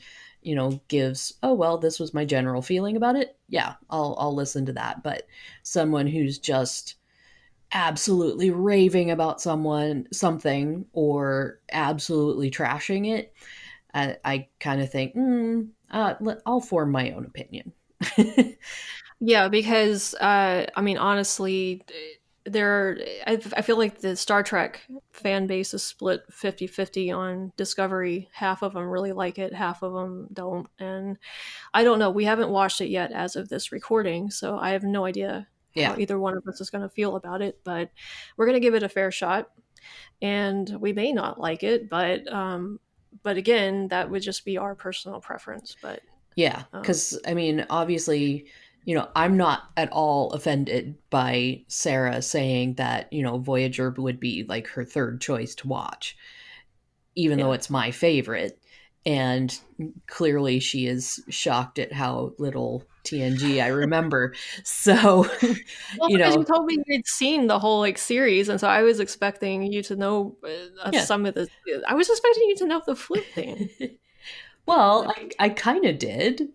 gives, oh well, this was my general feeling about it. Yeah, I'll listen to that. But someone who's just absolutely raving about something or absolutely trashing it, I kind of think, I'll form my own opinion. Yeah, because I mean, honestly, I feel like the Star Trek fan base is split 50-50 on Discovery. Half of them really like it, half of them don't. And I don't know. We haven't watched it yet as of this recording, so I have no idea how Yeah, either one of us is going to feel about it. But we're going to give it a fair shot, and we may not like it, but again, that would just be our personal preference. But yeah, because I mean, obviously, I'm not at all offended by Sarah saying that Voyager would be like her third choice to watch, even though yeah. it's my favorite. And clearly she is shocked at how little TNG I remember. So, Well, because you told me you'd seen the whole like series, and so I was expecting you to know yeah. some of the. I was expecting you to know the flute thing. Well, I kind of did.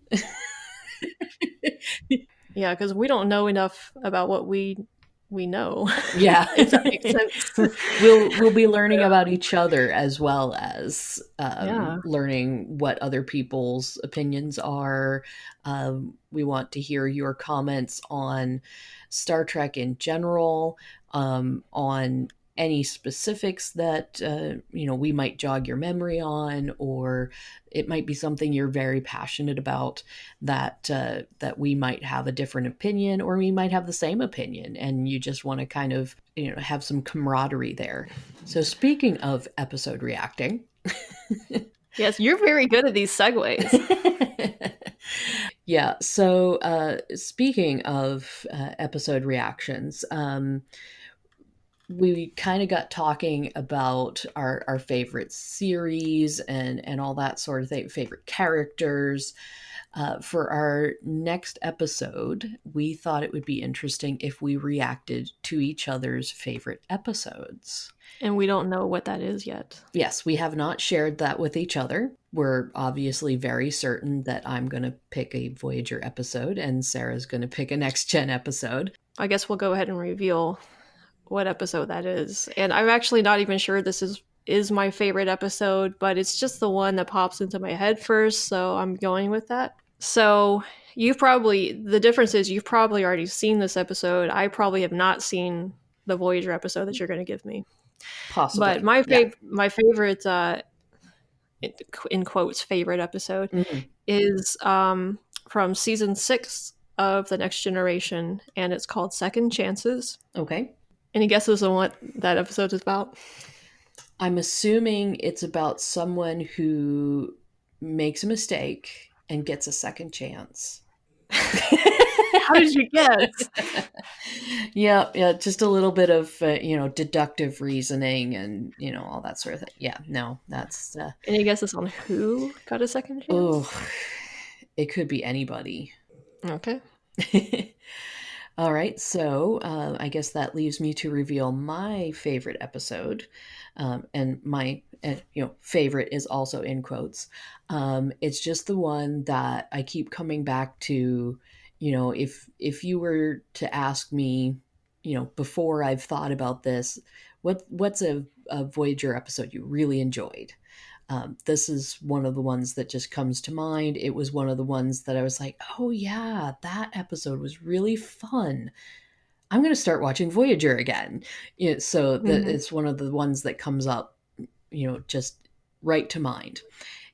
Yeah, because we don't know enough about what we know. Yeah. If that makes sense. We'll be learning about each other as well as Yeah. learning what other people's opinions are. We want to hear your comments on Star Trek in general, on any specifics that we might jog your memory on, or it might be something you're very passionate about that we might have a different opinion, or we might have the same opinion, and you just want to kind of have some camaraderie there. So speaking of episode reacting. Yes, you're very good at these segues. Yeah. So speaking of episode reactions, we kind of got talking about our favorite series and all that sort of thing, favorite characters. For our next episode, we thought it would be interesting if we reacted to each other's favorite episodes. And we don't know what that is yet. Yes, we have not shared that with each other. We're obviously very certain that I'm going to pick a Voyager episode and Sarah's going to pick a Next Gen episode. I guess we'll go ahead and reveal what episode that is. And I'm actually not even sure this is my favorite episode, but it's just the one that pops into my head first, so I'm going with that. So the difference is you've probably already seen this episode. I probably have not seen the Voyager episode that you're going to give me. Possibly. But my favorite, in quotes, favorite episode is from season 6 of The Next Generation, and it's called Second Chances. Okay. Any guesses on what that episode is about? I'm assuming it's about someone who makes a mistake and gets a second chance. How did you guess? Yeah, just a little bit of deductive reasoning and all that sort of thing. Yeah, no, that's. Any guesses on who got a second chance? Oh, it could be anybody. Okay. All right, so I guess that leaves me to reveal my favorite episode, and my favorite is also in quotes. It's just the one that I keep coming back to. If you were to ask me, before I've thought about this, what's a Voyager episode you really enjoyed? This is one of the ones that just comes to mind. It was one of the ones that I was like, oh yeah, that episode was really fun. I'm going to start watching Voyager again. So it's one of the ones that comes up, just right to mind.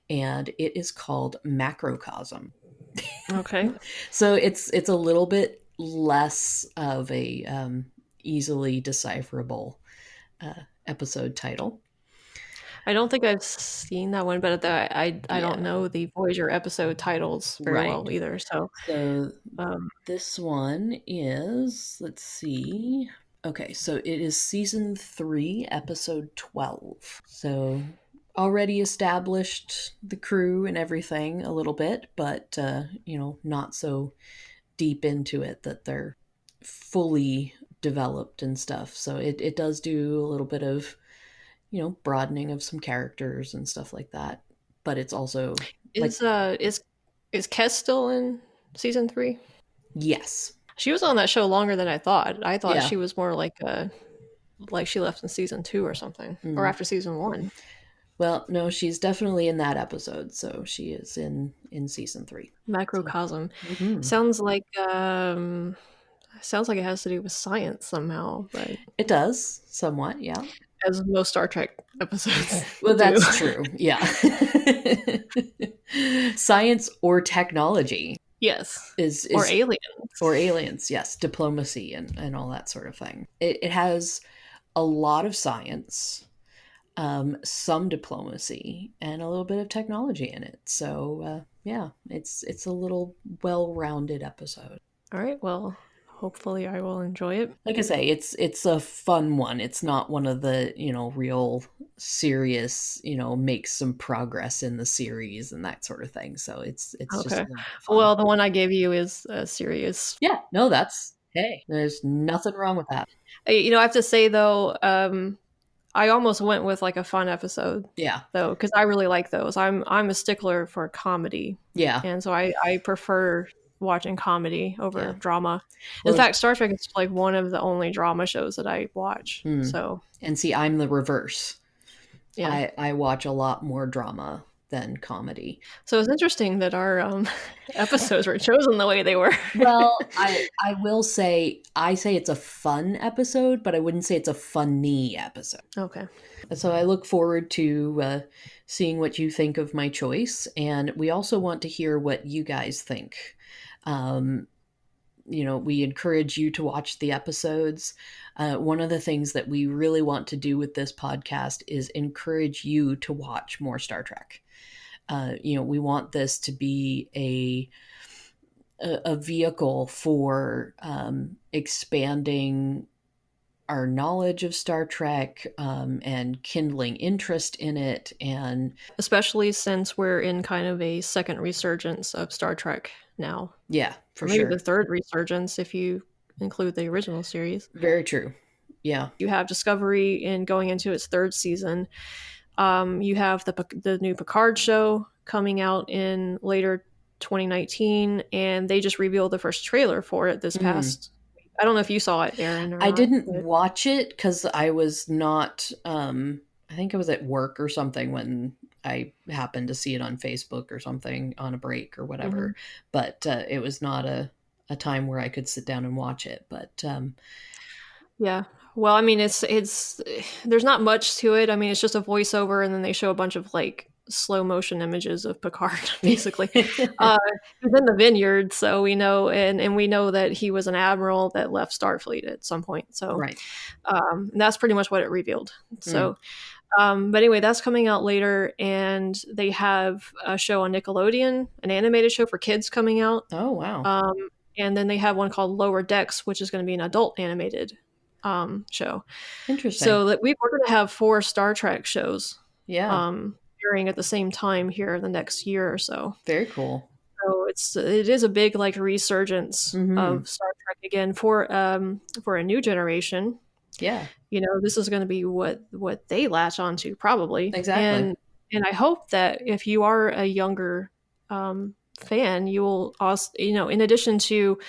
And it is called Macrocosm. Okay. So it's a little bit less of a easily decipherable episode title. I don't think I've seen that one, but I don't know the Voyager episode titles very well either. So this one is, let's see. Okay, so it is season 3, episode 12. So already established the crew and everything a little bit, but not so deep into it that they're fully developed and stuff. So it does do a little bit of broadening of some characters and stuff like that. But it's also is Kes still in season 3? Yes. She was on that show longer than I thought. I thought she was more like she left in season 2 or something, or after season 1. Well, no, she's definitely in that episode, so she is in season 3. Macrocosm. Sounds like it has to do with science somehow, but it does somewhat, yeah. As most Star Trek episodes. Well, that's true. Yeah. Science or technology. Yes. Is or aliens. Or aliens, yes. Diplomacy and all that sort of thing. It has a lot of science, some diplomacy, and a little bit of technology in it. So, yeah, it's a little well-rounded episode. All right, well, hopefully I will enjoy it. Like I say, it's a fun one. It's not one of the, real serious, make some progress in the series and that sort of thing. So it's okay. Just a little fun. Well, the one I gave you is serious. Yeah, no, there's nothing wrong with that. I have to say though, I almost went with like a fun episode. Yeah. Though, because I really like those. I'm a stickler for comedy. Yeah. And so I prefer watching comedy over drama. In fact, Star Trek is like one of the only drama shows that I watch. So, and see, I'm the reverse. Yeah, I watch a lot more drama than comedy. So it's interesting that our episodes were chosen the way they were. Well, I will say I say it's a fun episode, but I wouldn't say it's a funny episode. Okay. So I look forward to seeing what you think of my choice, and we also want to hear what you guys think. Um, we encourage you to watch the episodes. One of the things that we really want to do with this podcast is encourage you to watch more Star Trek. We want this to be a vehicle for expanding our knowledge of Star Trek, and kindling interest in it. And especially since we're in kind of a second resurgence of Star Trek now. yeah, for Or maybe sure. the third resurgence if you include the original series. Very true. Yeah. You have Discovery in going into its third season. You have the new Picard show coming out in later 2019, and they just revealed the first trailer for it this past. I don't know if you saw it, Erin, or I not. didn't watch it because I was not. I think I was at work or something when I happened to see it on Facebook or something on a break or whatever. But it was not a time where I could sit down and watch it. But Yeah. Well, I mean, it's there's not much to it. I mean, it's just a voiceover, and then they show a bunch of like slow motion images of Picard, basically. He's in the vineyard, so we know, and we know that he was an admiral that left Starfleet at some point. So, right. That's pretty much what it revealed. So, but anyway, that's coming out later, and they have a show on Nickelodeon, an animated show for kids coming out. Oh wow. And then they have one called Lower Decks, which is going to be an adult animated show. Interesting. So that we're going to have 4 Star Trek shows. Yeah. Airing at the same time here in the next year or so. Very cool. So it is a big like resurgence of Star Trek again for a new generation. Yeah. This is going to be what they latch onto probably. Exactly. And I hope that if you are a younger fan, you will also, in addition to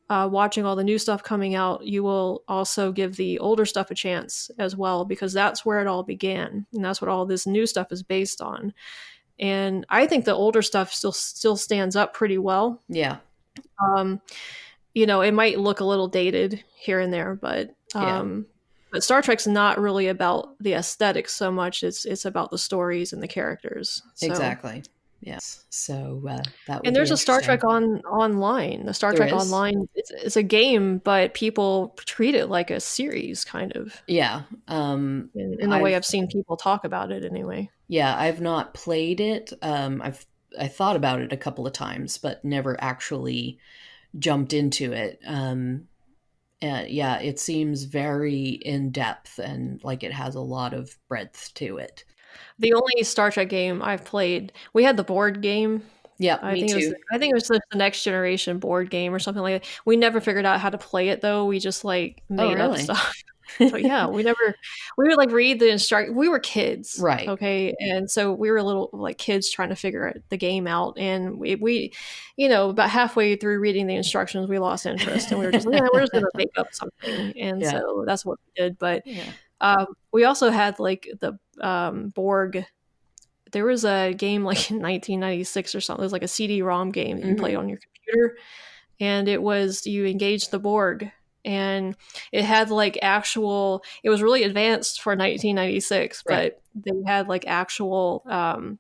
watching all the new stuff coming out, you will also give the older stuff a chance as well, because that's where it all began, and that's what all this new stuff is based on. And I think the older stuff still stands up pretty well. Yeah. It might look a little dated here and there, but but Star Trek's not really about the aesthetics so much. It's about the stories and the characters. So. Exactly. Yes. So that. And there's a Star Trek online. The Star Trek Online, it's a game, but people treat it like a series, kind of. Yeah. In the way I've seen people talk about it, anyway. Yeah, I've not played it. I thought about it a couple of times, but never actually jumped into it. Yeah, it seems very in depth and like it has a lot of breadth to it. The only Star Trek game I've played, we had the board game. Yeah, me too. I think it was the Next Generation board game or something like that. We never figured out how to play it though. We just like made up stuff. So yeah, we would like read the we were kids, right? Okay, and so we were little like kids trying to figure the game out, and we about halfway through reading the instructions, we lost interest, and we were just like, yeah, we're just gonna make up something, and so that's what we did. But we also had like the Borg. There was a game like in 1996 or something. It was like a CD-ROM game that you played on your computer, and it was you engaged the Borg, and it had like actual. It was really advanced for 1996, but they had like actual.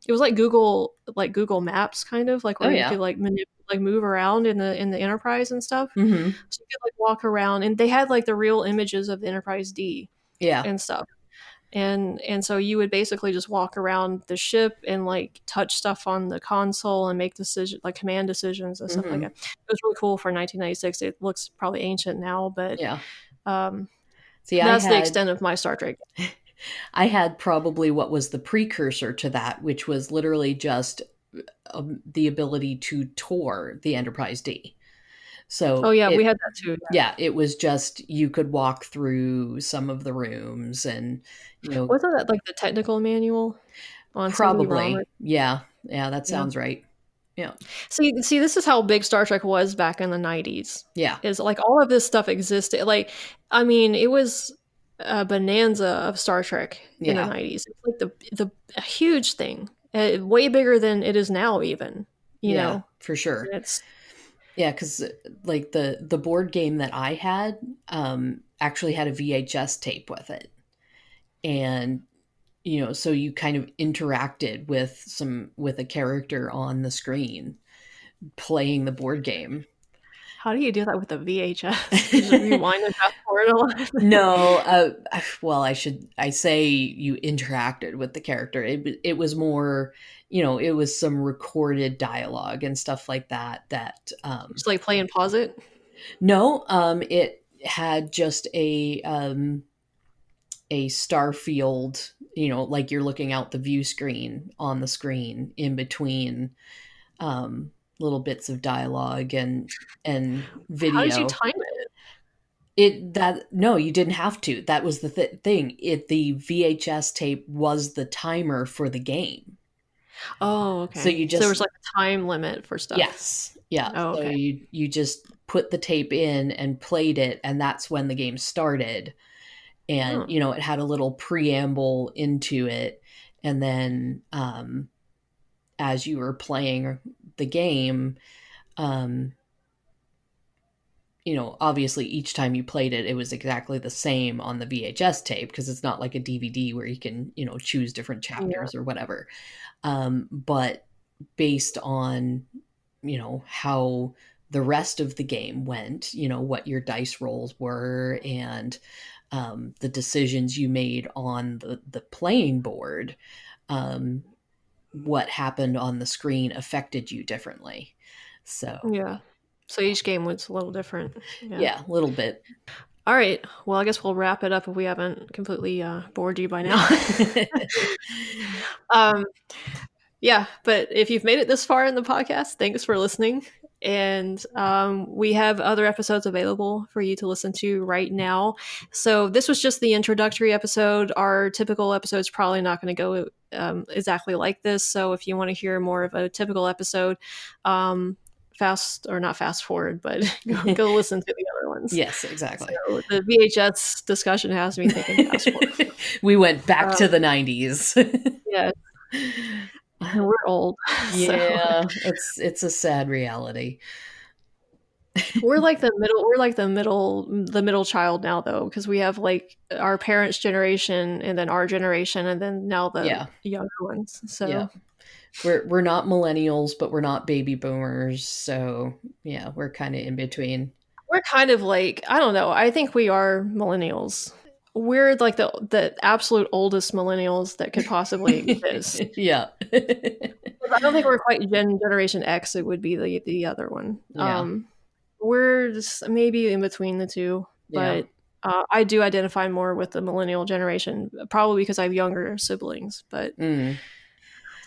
It was like Google Maps, kind of like where you could like move around in the Enterprise and stuff. So you could like walk around, and they had like the real images of the Enterprise D. And stuff. And so you would basically just walk around the ship and like touch stuff on the console and make command decisions and stuff like that. It was really cool for 1996. It looks probably ancient now, but that's the extent of my Star Trek. I had probably what was the precursor to that, which was literally just the ability to tour the Enterprise D. So we had that too. Yeah, it was just you could walk through some of the rooms, and wasn't that like the technical manual on probably? Yeah, that sounds right. Yeah. See, this is how big Star Trek was back in the 90s. Yeah, is like all of this stuff existed. Like, I mean, it was a bonanza of Star Trek in the 90s. It's like a huge thing. way bigger than it is now, even. You Yeah, know, for sure. it's Yeah, because like the board game that I had actually had a VHS tape with it, and so you kind of interacted with a character on the screen playing the board game. how do you do that with a VHS? You just rewind and fast forward a lot. No, well, I say you interacted with the character. It was more, it was some recorded dialogue and stuff like that. Just like play and pause it. No, it had just a star field, like you're looking out the view screen on the screen in between little bits of dialogue and How did you video. time it? No, you didn't have to. That was the thing. The VHS tape was the timer for the game. Oh, So okay. you So there just was like a time limit for stuff. yes, yeah. Oh, So okay. you just put the tape in and played it, and that's when the game started. And Oh, it had a little preamble into it, and then as you were playing the game, um, obviously each time you played it, it was exactly the same on the VHS tape because it's not like a DVD where you can, choose different yeah, chapters or whatever. But based on, how the rest of the game went, what your dice rolls were and the decisions you made on the playing board, um, what happened on the screen affected you differently. So, yeah. So each game was a little different. Yeah. yeah, a little bit. All right. Well, I guess we'll wrap it up if we haven't completely bored you by now. um, yeah, but if you've made it this far in the podcast, thanks for listening. And we have other episodes available for you to listen to right now. So this was just the introductory episode. Our typical episode is probably not going to go exactly like this. So if you want to hear more of a typical episode, fast or not fast forward, but go listen to the other ones. Yes, exactly. So the VHS discussion has me thinking fast forward. We went back Um, to the 90s. yeah, we're old, so Yeah, it's a sad reality. the middle child now though, because we have like our parents' generation and then our generation and then now the Yeah, younger ones. yeah. So We're not millennials, but we're not baby boomers, so yeah, we're kind of in between. we're kind of like, I don't know. I think we are millennials. We're like the absolute oldest millennials that could possibly exist. Yeah. I don't think we're quite Generation X. It would be the other one. Yeah. We're just maybe in between the two, Yeah. but I do identify more with the millennial generation, probably because I have younger siblings. But Mm.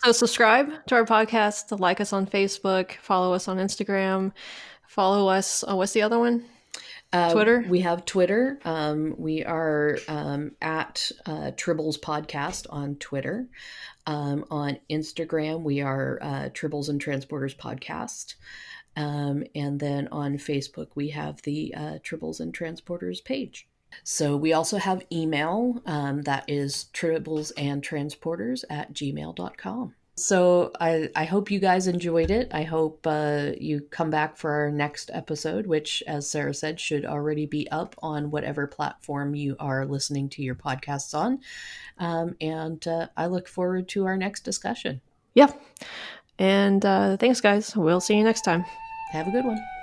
so subscribe to our podcast, like us on Facebook, follow us on Instagram, follow us. What's the other one? Twitter. We have Twitter. We are at Tribbles Podcast on Twitter. On Instagram, we are Tribbles and Transporters Podcast. And then on Facebook, we have the Tribbles and Transporters page. So we also have email that is tribblesandtransporters@gmail.com. So I hope you guys enjoyed it. I hope you come back for our next episode, which, as Sarah said, should already be up on whatever platform you are listening to your podcasts on. And I look forward to our next discussion. Yeah. And thanks, guys. We'll see you next time. Have a good one.